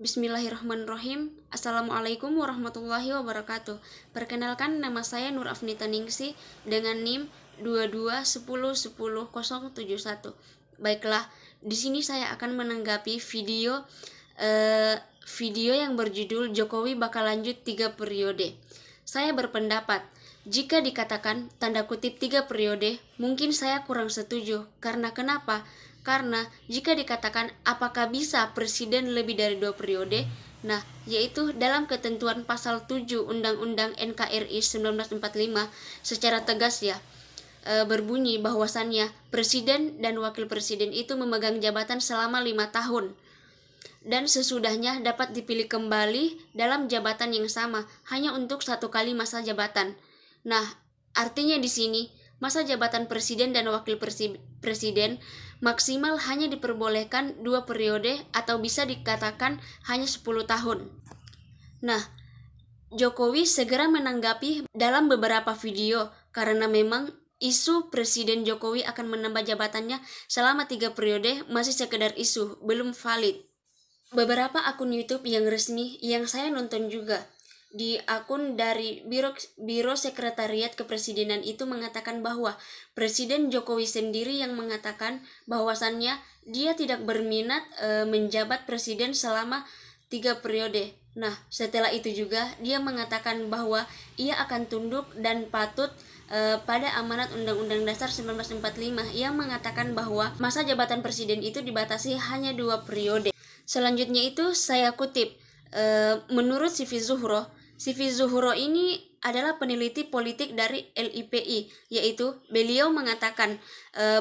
Bismillahirrahmanirrahim. Assalamualaikum warahmatullahi wabarakatuh. Perkenalkan, nama saya Nur Afnita Ningsi dengan NIM 22101071. Baiklah, di sini saya akan menanggapi video yang berjudul Jokowi bakal lanjut 3 periode. Saya berpendapat, jika dikatakan tanda kutip 3 periode, mungkin saya kurang setuju. Karena kenapa? Karena jika dikatakan apakah bisa presiden lebih dari 2 periode, nah, yaitu dalam ketentuan pasal 7 Undang-Undang NKRI 1945 secara tegas berbunyi bahwasannya presiden dan wakil presiden itu memegang jabatan selama 5 tahun dan sesudahnya dapat dipilih kembali dalam jabatan yang sama hanya untuk 1 kali masa jabatan. Nah, artinya di sini masa jabatan presiden dan wakil presiden maksimal hanya diperbolehkan 2 periode atau bisa dikatakan hanya 10 tahun. Nah, Jokowi segera menanggapi dalam beberapa video karena memang isu Presiden Jokowi akan menambah jabatannya selama 3 periode masih sekedar isu, belum valid. Beberapa akun YouTube yang resmi yang saya nonton juga, di akun dari Biro Sekretariat Kepresidenan itu mengatakan bahwa Presiden Jokowi sendiri yang mengatakan bahwasannya dia tidak berminat menjabat presiden selama 3 periode. Nah, setelah itu juga dia mengatakan bahwa ia akan tunduk dan patut pada amanat Undang-Undang Dasar 1945 yang mengatakan bahwa masa jabatan presiden itu dibatasi hanya 2 periode. Selanjutnya itu saya kutip, menurut CV Zuhro ini adalah peneliti politik dari LIPI, yaitu beliau mengatakan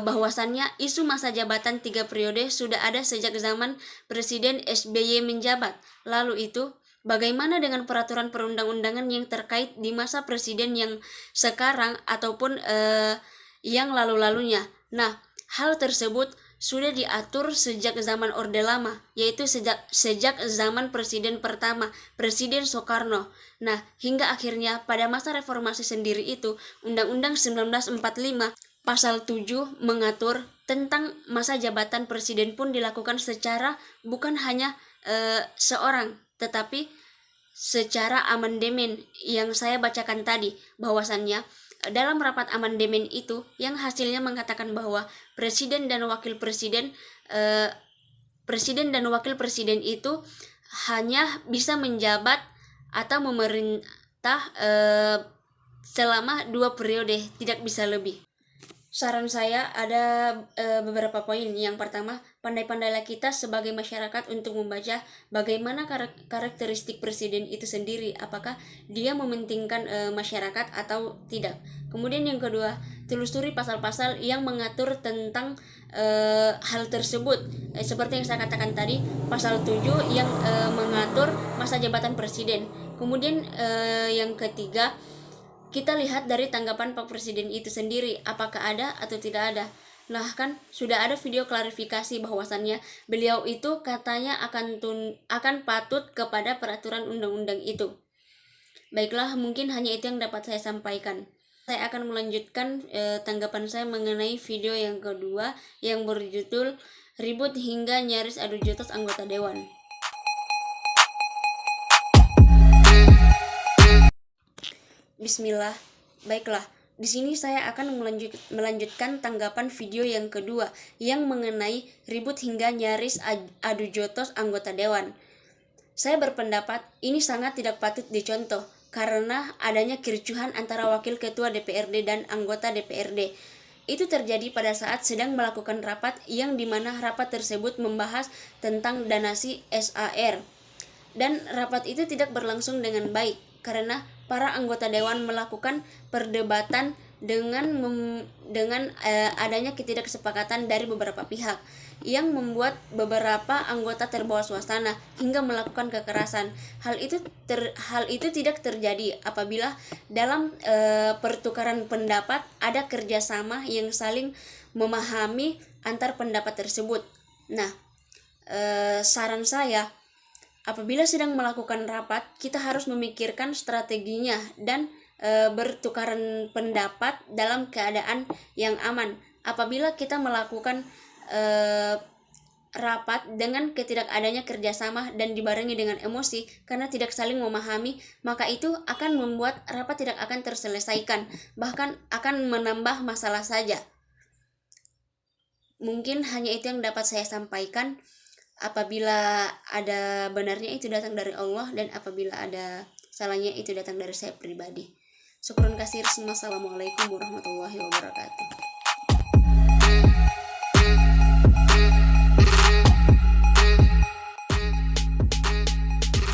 bahwasannya isu masa jabatan 3 periode sudah ada sejak zaman Presiden SBY menjabat. Lalu itu, bagaimana dengan peraturan perundang-undangan yang terkait di masa presiden yang sekarang ataupun yang lalu-lalunya? Nah, hal tersebut sudah diatur sejak zaman Orde Lama, yaitu sejak zaman Presiden pertama, Presiden Soekarno. Nah, hingga akhirnya pada masa reformasi sendiri itu, Undang-Undang 1945 Pasal 7 mengatur tentang masa jabatan presiden pun dilakukan secara bukan hanya seorang, tetapi secara amandemen yang saya bacakan tadi, bahwasannya dalam rapat amandemen itu yang hasilnya mengatakan bahwa presiden dan wakil presiden itu hanya bisa menjabat atau memerintah selama 2 periode, tidak bisa lebih. Saran saya ada beberapa poin. Yang pertama, pandai-pandailah kita sebagai masyarakat untuk membaca bagaimana karakteristik presiden itu sendiri, apakah dia mementingkan masyarakat atau tidak. Kemudian yang kedua, telusuri pasal-pasal yang mengatur tentang hal tersebut. Seperti yang saya katakan tadi, pasal 7 yang mengatur masa jabatan presiden. Kemudian yang ketiga, kita lihat dari tanggapan Pak Presiden itu sendiri, apakah ada atau tidak ada. Nah, kan sudah ada video klarifikasi bahwasannya beliau itu katanya akan patut kepada peraturan undang-undang itu. Baiklah, mungkin hanya itu yang dapat saya sampaikan. Saya akan melanjutkan tanggapan saya mengenai video yang kedua yang berjudul Ribut hingga nyaris adu jotos anggota dewan. Bismillah. Baiklah, di sini saya akan melanjutkan tanggapan video yang kedua yang mengenai ribut hingga nyaris adu jotos anggota dewan. Saya berpendapat ini sangat tidak patut dicontoh karena adanya kericuhan antara wakil ketua DPRD dan anggota DPRD. Itu terjadi pada saat sedang melakukan rapat yang dimana rapat tersebut membahas tentang donasi SAR. Dan rapat itu tidak berlangsung dengan baik karena para anggota dewan melakukan perdebatan dengan adanya ketidaksepakatan dari beberapa pihak yang membuat beberapa anggota terbawa suasana hingga melakukan kekerasan. Hal itu tidak terjadi apabila dalam pertukaran pendapat ada kerjasama yang saling memahami antar pendapat tersebut. Nah, saran saya, apabila sedang melakukan rapat, kita harus memikirkan strateginya dan bertukaran pendapat dalam keadaan yang aman. Apabila kita melakukan rapat dengan ketidakadanya kerjasama dan dibarengi dengan emosi karena tidak saling memahami, maka itu akan membuat rapat tidak akan terselesaikan, bahkan akan menambah masalah saja. Mungkin hanya itu yang dapat saya sampaikan. Apabila ada benarnya itu datang dari Allah, dan apabila ada salahnya itu datang dari saya pribadi. Syukron kasir. Assalamualaikum warahmatullahi wabarakatuh.